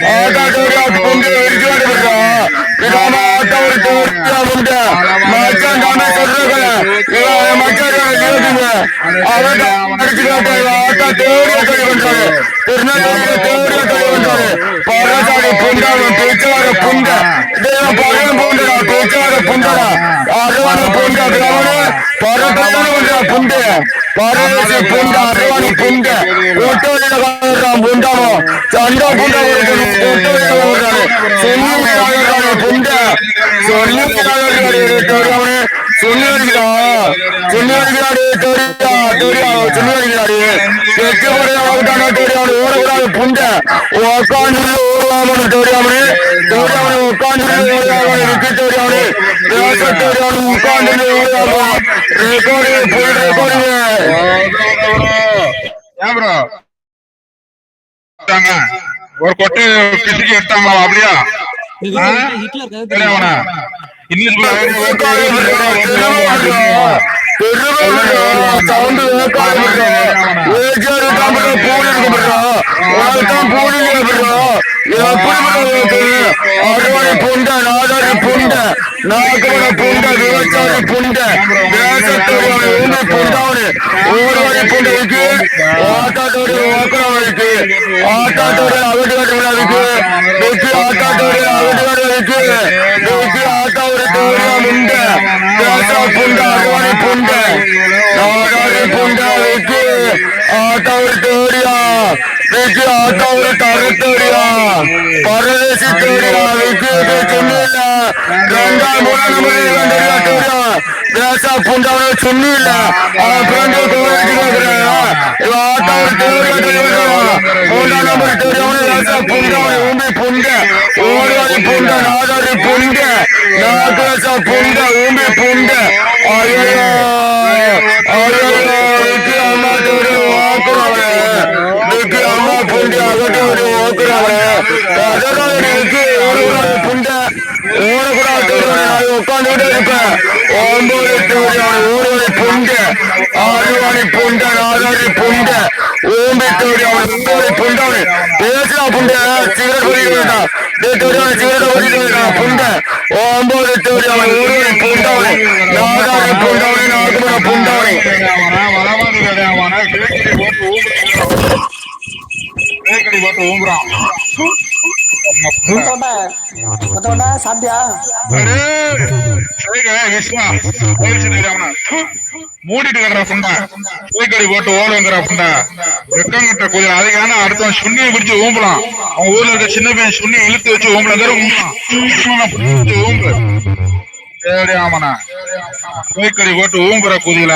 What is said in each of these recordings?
ஆட்டா தோடியா புண்டு இருக்கு ப்ரோ இதாம ஆட்டா ஒரு தோடியா புண்டு மச்சான் தாமே சொல்றேன் இவன் மச்சான் ஜீவத்துங்க அவன் அடிச்சு காட்டாங்க ஆட்டா தோடியா தொழில் பண்றாரு திருநெல்வேலியில தோடியா தொழில் பண்றாரு பரசாடி புண்டாவன் பேச்சுவார புண்ட இதெல்லாம் பழையம் பூண்டடா பேச்சுவார புண்டடா அருவான புண்ட கிரவனு பரட்டான பண்றா புண்டு பரவேசி புண்ட அருவானி புண்ட ஒட்டோலில காடுறான் புண்டாமோ சண்டா புண்ட ஒட்டோலில காடுறாரு சொல்லி காடுறாரு புண்ட சொல்லி காடுறாரு தோடியாவனு சொல்லி வருகிறான் சொல்லி வருகிறாரு தோடியா தோடியா சொல்லி வருகிறாரு வெற்றி முறையா ஆகிட்டானா தோடியாவனு ஓடக்கூடாது புண்ட உட்காந்து ஓடுவாமனு தோடியாவனு தோடியாவனு உட்காந்து ஓடுவாமனு இருக்கு தோடியாவனு பேச தோடியாவனு உட்காந்து ஓடுவாமா ரெக்கார்டு ஃபுல் ரெக்கார்டுங்க ஒரு கொட்டை பிசுக்கி எடுத்தாங்களா அப்படியா அறுவடை புண்ட நாதாரி புண்ட நாகவட புண்ட விவசாயி புண்ட தேசத்தோடு புண்டாவனு ஓடுவடை புண்டைக்கு ஆட்டாத்தோடு ஓக்கணவனுக்கு ஆட்டாத்தோடு அவட்டுக்கட்டுக்கு வெற்றி ஆட்டாத்தோடு அவட்டுக்கட்டுக்கு வெற்றி ஆட்டாவோட தோடியா முண்ட தேச புண்ட அறுவடை புண்ட நாதாரி புண்ட வெற்றி ஆட்டாவோட தோடியா வெற்றி ஆட்டாவோட தரத்தோடியா பரதேசி தோடியா வெற்றி சொன்னில்ல ரெண்டாம் மூணாம் நம்பர் தோடியா தேச புண்டாவோட சொன்னில்ல அவன் பிறந்த ஆட்டாவோட தோடியா மூன்றாம் நம்பர் தோடியாவோட தேச புண்டாவோட ஊம்பி புண்ட ஓடுவாரி புண்ட நாதாரி புண்ட நாகேச புண்ட ஊம்பி புண்ட ஐயோ ஐயோ வெற்றி அம்மா தோடி வாக்குறவன் வெற்றி அம்மா புண்டி அகட்டோடு ஓக்குறவன் அதற்கு ஓடுகிறாரு புண்ட ஓடக்கூடாது உட்காந்துட்டு இருப்பேன் 9 தோடி ஓடுவதை புண்ட ஆறுவாணி புண்ட நாதாரி புண்ட ஓம்பி தோடி அவன் புண்டவனு பேசுறா புண்ட சிகரெட் குடிக்க வேண்டாம் சிகரெட் குடிக்க வேண்டாம் புண்ட 9 தோடி அவன் ஓடுவதை புண்டவனு நாதாரி புண்டவனு நாகமன புண்டவனு சாப்பிட்டியா மூடிட்டு கட்டுற புண்டா பூக்கடி போட்டு ஓடுங்கிற புண்டா வெக்கங்கிட்ட கோயில் அதுக்கான அடுத்த சுண்ணியை பிடிச்சு ஊம்பலாம் அவன் ஊர்ல இருக்க சின்ன பையன் சுண்ணியை இழுத்து வச்சு ஊம்பு சரி ஆமாண்ணா பூக்கடி போட்டு ஊம்புற குதியில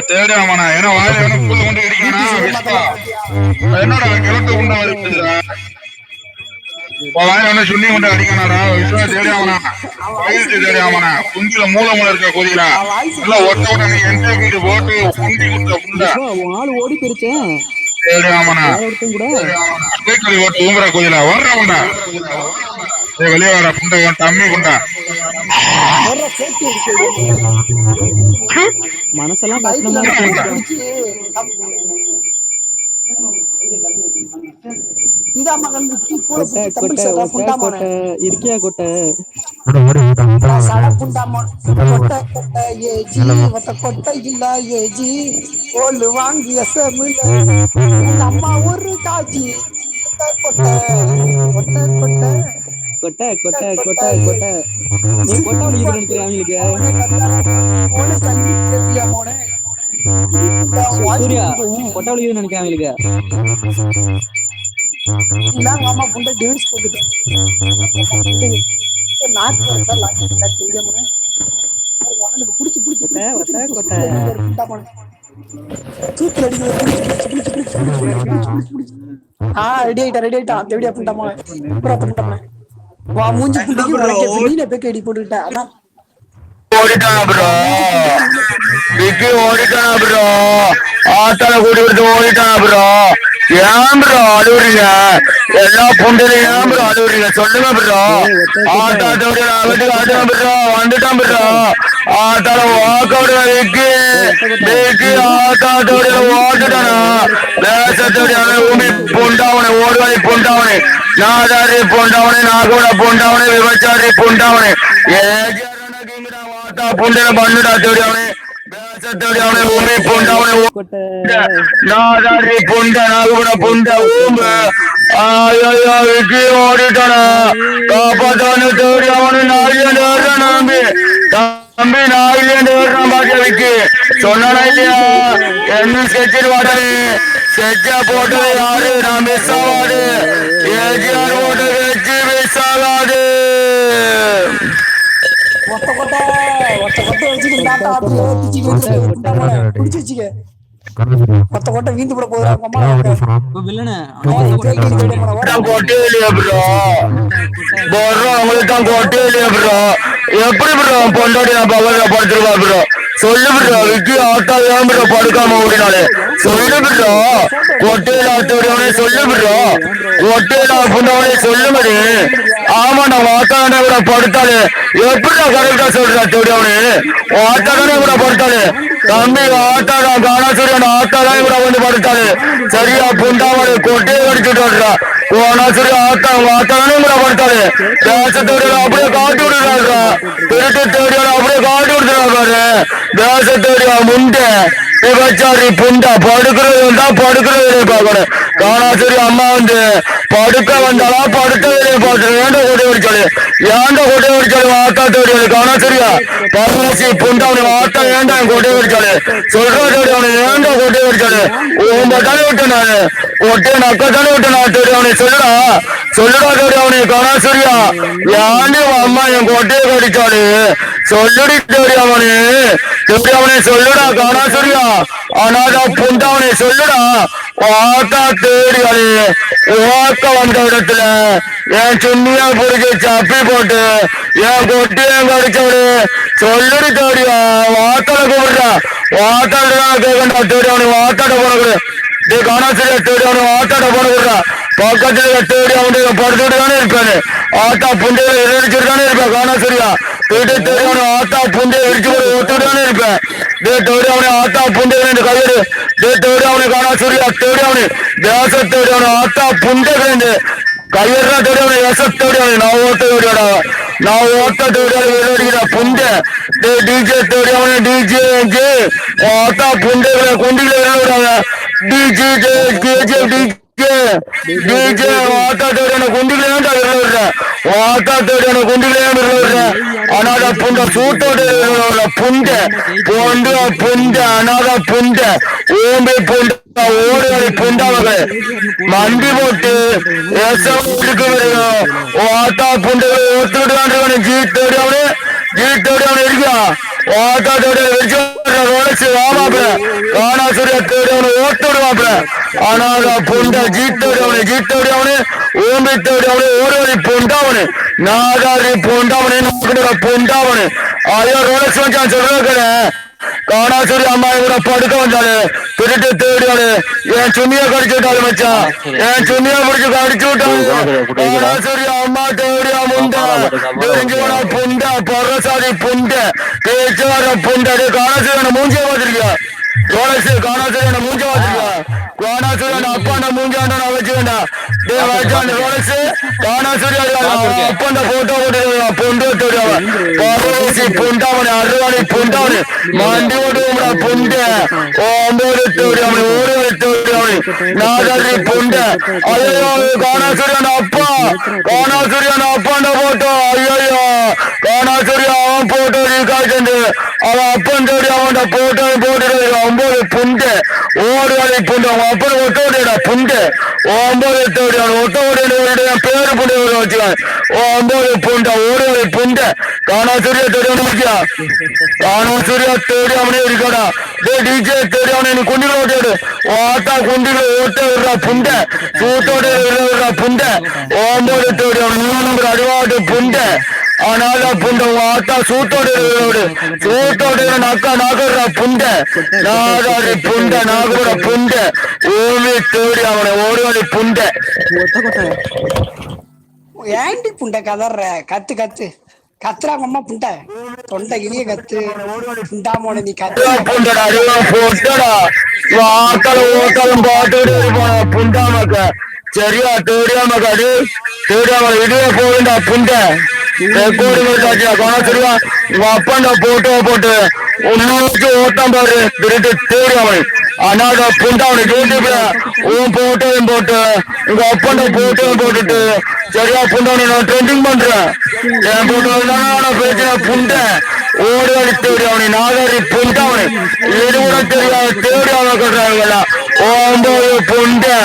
தேடாமண்ணா ஏன்னா வாயில புல்லு கொண்டு அடிக்கணும் என்னோட கிழட்டு உண்டா வாயில சுண்ணி கொண்டு அடிக்கணாடா விஸ்வா தேடியாமண்ணா வயிற்று தேடியாமண்ணா குஞ்சில மூலமுல இருக்க கொதிலா நல்லா ஒட்ட உடனே எந்த வீடு போட்டு குண்டி கொடுத்த புண்டா ஓடி போயிருச்சேன் தேடியாமண்ணா பூக்கடி போட்டு ஊம்புற கொதிலா வர்ற உண்டா வெளியே வர புண்டை தம்மி புண்டா மனசெல்லாம் இருக்கியா கொட்டை கொட்டை இல்ல ஏஜி ஓலு வாங்கி அம்மா ஒரு காஜி கொட்டை கொட்டை கொட்டை கொட்டை கொட்டை கொட்டை கொட்டை நீ கொட்டை நினைக்கிறேன் அவங்களுக்கு சூர்யா கொட்டை வலிக்குதுன்னு நினைக்கிறேன் அவங்களுக்கு அம்மா புண்டை டான்ஸ் போட்டுட்டேன் புடிச்சு புடிச்சு கொட்டை ரெடி ஆயிட்டா தேடியா புண்டாமா வா மூஞ்சி புண்டிக்கு நீல பேக்க எடி போட்டுட்டா அதான் ஓடிட்டான் ப்ரோ விக்கி ஓடிட்டான் ப்ரோ ஆத்தால கூட்டி விட்டு ஓடிட்டான் ப்ரோ ஏன் ப்ரோ அழுவுறீங்க எல்லா புண்டையிலும் ஏன் ப்ரோ அழுவுறீங்க சொல்லுங்க ப்ரோ ஆட்டா தோடி வீட்டுக்கு ஆட்டுவான் ப்ரோ வந்துட்டான் ப்ரோ ஆத்தால வாக்கோட விக்கி விக்கி ஆத்தாத்தோட ஓட்டுட்டானா தேசத்தோட உமி பொண்டாவனே ஓடுவாய் பொண்டாவனே நாதாரி பொண்டாவனே நாகோட பொண்டாவனே விபச்சாரி பொண்டாவனே வாத்தா புண்டன பண்ணுடா தேடியவனே தேசத்தோட உமி பொண்டாவனே நாதாரி பொண்ட நாகோட பொண்ட ஊம்பு ஐயோ விக்கி ஓடிட்டானா காப்பாத்தானு தேடி அவனு நாளிலே நம்பி தம்பி நாளிலே பாக்கிய விக்கி சொன்னா இல்லையா என்ன செஞ்சிட்டு வாடனே செஞ்சா போட்டது யாரு நான் மிஸ் ஆகாது ஏஜிஆர் போட்டு வச்சு மிஸ் ஆகாது ஒத்த கொட்டை வச்சுக்கிட்டாட்டா குடிச்சு வச்சுக்க ஒத்த கொட்டை வீந்து போட கொட்டையிலையா ப்ரோ அவங்களுக்கு தான் கொட்டையிலையா ப்ரோ எப்படி ப்ரோ பொண்டாடி நான் பகல்ல படுத்துருவா ப்ரோ சொல்லு ப்ரோ விக்கி ஆட்டா ஏன் ப்ரோ படுக்காம ஓடினாலே சொல்லு ப்ரோ கொட்டையில ஆட்டோடியவனே சொல்லு ப்ரோ கொட்டையில புண்டவனே சொல்லு மாதிரி ஆமா நான் வாத்தாண்டே கூட படுத்தாலே எப்படி நான் கரெக்டா சொல்றா தோடியவனே ஆட்டாதானே கூட படுத்தாலே தம்பி ஆட்டாதான் காணாசூரியன் ஆட்டாதான் கூட வந்து படுத்தாலே சரியா புண்டாவனே கொட்டையை கடிச்சுட்டு வர்றா கோணாசூரி ஆட்டாதானே கூட படுத்தாலே தேசத்தோட அப்படியே காட்டி விடுறாருடா திருட்டு தேடியோட அப்படியே காட்டி விடுறா பாரு தேசத்தோடியா முண்டை விபச்சாரி புண்டா படுக்கிறது தான் படுக்கிறது பாக்கணும் காணாசூரி அம்மா வந்து படுக்க வந்தாலா படுக்க பாத்து ஏண்ட கொட்டை வடிச்சாலு ஏண்ட கொட்டை வடிச்சாலு ஆத்தா தேடியாளு காணாசூரியா பரவாசி புண்டா அவனு ஆத்தா ஏண்டா கொட்டை வடிச்சாலு சொல்றா தேடி அவனு ஏண்ட கொட்டை வடிச்சாலு உங்க தானே விட்டேன் நானு கொட்டையை நக்க தானே விட்டேன் நான் தேடி அவனை சொல்லுடா தேடி அவனு காணாசூரியா ஏண்டி அம்மா என் கொட்டையை கடிச்சாலு சொல்லுடி தேடி அவனே சொல்லுடா காணாசூரியா ஆனாதா புண்டாவனே சொல்லுடா ஆத்தா தேடியாளு ஓக்க வந்த இடத்துல என் சுண்ணியா புரிஞ்சு சப்பி போட்டு என் கொட்டியும் கடிச்சவனு சொல்லுடி தேடியா வாத்தாட கூப்பிடுறா வாத்தாடுதான் கேட்கண்டா தேடி அவனு வாத்தாட போனது நீ காணாசூரியா தேடி அவனு வாத்தாட போனதுடா பக்கத்துல தேடி அவனு படுத்துட்டு தானே இருப்பானு ஆத்தா புண்டையில இடிச்சுட்டு தானே இருப்பேன் காணாசூரியா வீட்டு தேடி அவனு ஆத்தா புண்டையை இடிச்சு ஒத்துட்டு தானே இருப்பேன் தேடி அவனு ஆத்தா புண்டையில கையெடு தேடி அவனு காணாசூரியா தேடி அவனு தேச தேடி அவனு ஆத்தா புண்டைகள் கையெடுறா தேடி அவனு எச தேடி அவனு நான் ஓட்ட தேடி விளையாடுகிற புண்டை டிஜே தேடி அவனு டிஜே ஆத்தா புண்டைகளை குண்டிகளை விளையாடுறாங்க டிஜே டிஜே வாத்தா தேடியான குண்டிகளையும் விளையாடுறேன் வாத்தா தேடியான குண்டிகளையும் விளையாடுறேன் அனாத புண்டை சூட்டோட புண்டை புண்டை அனாத புண்டை ஓம்பை புண்டை ஓடுகளை புண்டாவகள் மண்டி போட்டு இருக்கு வாத்தா புண்டைகளை ஒத்துக்கிட்டு ஜீத்தோடி அவனு இருக்கா வாத்தா தோடி வச்சு வாமாப்ப காணாசூரியா தேடி அவனு ஓட்டு விடுவாப்ப ஆனால புண்டை ஜீத்தோடி அவனு ஓம்பி தேடி அவனு ஓடுவதை புண்டாவனு நாதாரி புண்டாவனு புண்டாவனு ஐயோ ரோலக்ஸ் வச்சான் சொல்றேன் காணாசூரி அம்மா கூட படுக்க வந்தாரு திருட்டு தேடியாரு என் சுண்ணிய கடிச்சு விட்டாரு மச்சான் என் சுண்ணிய பிடிச்சு கடிச்சு விட்டாரு காணாசூரி அம்மா தேடியா முண்டை தெரிஞ்சவனா புண்டை பரசாதி புண்டை தேய்ச்சு வர புண்டை காணாசூரி மூஞ்சிய பார்த்திருக்கியா ரோலக்ஸ் காணாசூரி மூஞ்ச பார்த்திருக்கியா காணாசூரி அப்பா மூஞ்சாண்ட நான் வச்சுக்கண்டா ரோலக்ஸ் காணாசூரி அப்பா போட்டோ போட்டு பொண்டு தேடியாவன் பரவாசி புண்டாவனு அருவாணி புண்டாவனு மண்டி ஓடுவா புண்டை ஒன்பது தேடி அவனு ஒரு தேடி அவனு நாதாரி புண்டை ஐயோ காணாசூரியான அப்பாண்ட போட்டோ ஐயோ காணாசூரி அவன் போட்டோ காய்ச்சண்டு அவன் அப்பன் தேடி அவன் போட்டோ போட்டு ஒன்பது புண்டை ஓடுவாளி புண்டை அவன் அப்பன் ஒத்தோடிடா புண்டை ஒன்பது தேடி அவன் ஒத்தோடைய பேரு புண்டை வச்சுக்கான் ஒன்பது புண்டை ஓடுவாளி புண்டை காணாசூரியா தேடி அவனு முக்கியா காணாசூரியா தேடி அவனே இருக்காடா டிஜே தேடி அவனை குண்டிகளை ஓட்டு ஆத்தா குண்டிகளை ஓட்ட விடுறா புண்டை சூத்தோட விடுறா புண்டை ஒன்பது தேடி அவன் அடிவாட்டு புண்டை ஆனால புண்டை ஆத்தா சூத்தோட நாகர்ற புண்டை நாதாரி புண்டை நாகூர புண்டை ஓமி தேடி அவனை ஓடுவழி புண்டை ஏண்டி புண்டை கதற கத்து கத்துறாங்க அம்மா புண்டை தொண்டை கிளிய கத்து புண்டாமோட நீ கத்து புண்டடா பொட்டடா ஆக்கள் ஓக்களும் பாத்துட்டு புண்டாமக்க சரியா தேடியாமக்கா தேடியாம இடையே போகுண்டா புண்டை ரெக்கார்டு காட்டியா காண சரியா உங்க அப்பா போட்டோ போட்டு உன்னோச்சு ஓட்டம் பாரு திருட்டு தேடியாம அனாத புண்டாவனை யூடியூப்ல உன் போட்டோவும் போட்டு உங்க அப்பா போட்டோவும் போட்டுட்டு சரியா புண்டாவனை நான் ட்ரெண்டிங் பண்றேன் என் போட்டோ நான் பேசுறேன் புண்டை ஓடி அடி தேடியாவனை நாகரி புண்டாவனை இது கூட தெரியாது தேடியாம கட்டுறாங்களா ஓம்போது புண்டை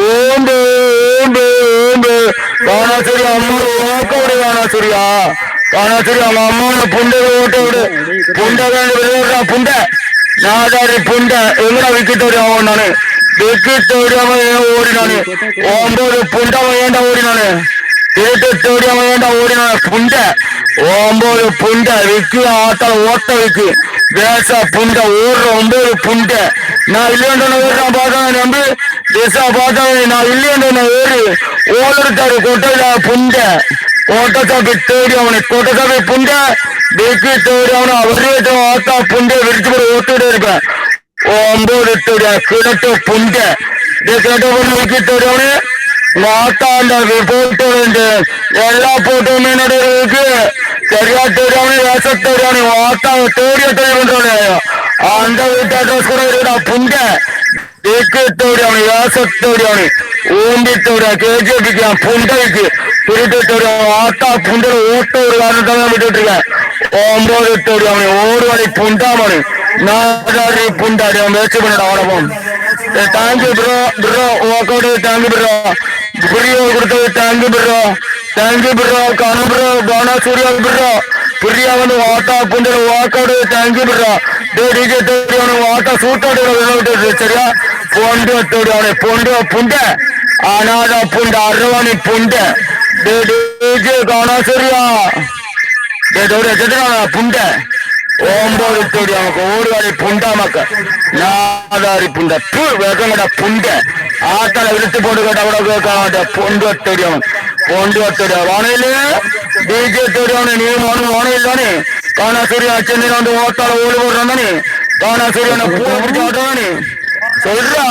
ஓம்பு ஓம்பு ஓம்பு காணா சரியா அம்மா ஓக்கோடு காணா சரியா காணா சரியா அவங்க அம்மாவோட புண்டை ஓட்ட விடு புண்டை வேண்டு புண்டை நாதாரி புண்டை எங்கடா விக்கெட் ஓடியாம நானு விக்கெட் ஓடியாம ஓடினானு 9 புண்டாம ஏண்டா ஓடினானு விக்கெட் ஓடியாம ஏண்டா ஓடினானு புண்டை 9 புண்டை விக்கு ஆட்டால ஓட்ட விக்கு வேசா புண்டை ஓடுற 9 புண்டை நான் இல்லையன்ற நான் பார்த்தேன் நம்பி தேசா பார்த்தேன் நான் இல்லையன்ற ஏறு ஓடுறாரு கொட்டையில புண்டை கோட்டசாப்பி தேடி அவனை கோட்டசாப்பி புண்டை விக்கி தேடி அவனை அவரே ஆத்தா புண்டை விரிச்சு போய் ஓட்டுட்டே இருப்பேன் 9 தேடி கிணட்டு புண்டை கிணட்டு விக்கி தேடி அவனு ஆத்தா அந்த போட்டோ எல்லா போட்டோமே நடுவருக்கு சரியா தேடியாவனே வேச தேடியாவனே ஆத்தா தேடிய தேடி பண்றானே அந்த வீட்டு அட்ரஸ் கூட இருக்கா புண்டை விக்கி தேடி அவனை வேச தேடி அவனு ஓம்பி தேடியா கேஜிபிக்கு புண்டைக்கு திருட்டு தேடி ஆத்தா புண்டை ஓட்ட ஒரு காரணத்தான் விட்டுட்டு இருக்கேன் 9 தேடி அவனை ஓடுவாடி புண்டாமனு நாதாரி புண்டாடி அவன் வேஸ்ட் பண்ணடா அவனப்பம் தேங்க்யூ ப்ரோ ஓகோடு தேங்க்யூ ப்ரோ புரியோ கொடுத்தது தேங்க்யூ ப்ரோ காண ப்ரோ கானா சூர்யா ப்ரோ புரியா வந்து வாட்டா புண்டை வாக்கோடு தேங்க்யூ ப்ரோ டிஜே தேடி அவனு வாட்டா சூட்டோடு விட்டு சரியா பொண்டு தேடி அவனை பொண்டு புண்டை அனாதா புண்டை அரவாணி புண்டை டிஜே காணா சூர்யா புண்டை 9 தேடி அவனுக்கு ஓடுவாடி புண்டாமக்க நாதாரி புண்டை வேகங்கடா புண்டை ஆட்டால விழுத்து போட்டு கேட்டா கூட கேட்க பொண்டு தேடி அவன் பொண்டு தேடி வானையிலே டிஜே தேடி அவனு நீ வானையில் தானே காணா சூரியா சென்னையில வந்து ஓட்டால ஓடி போடுறான் தானே காணா சூரியா பூ பிடிச்சி ஆடுறானே சொல்றா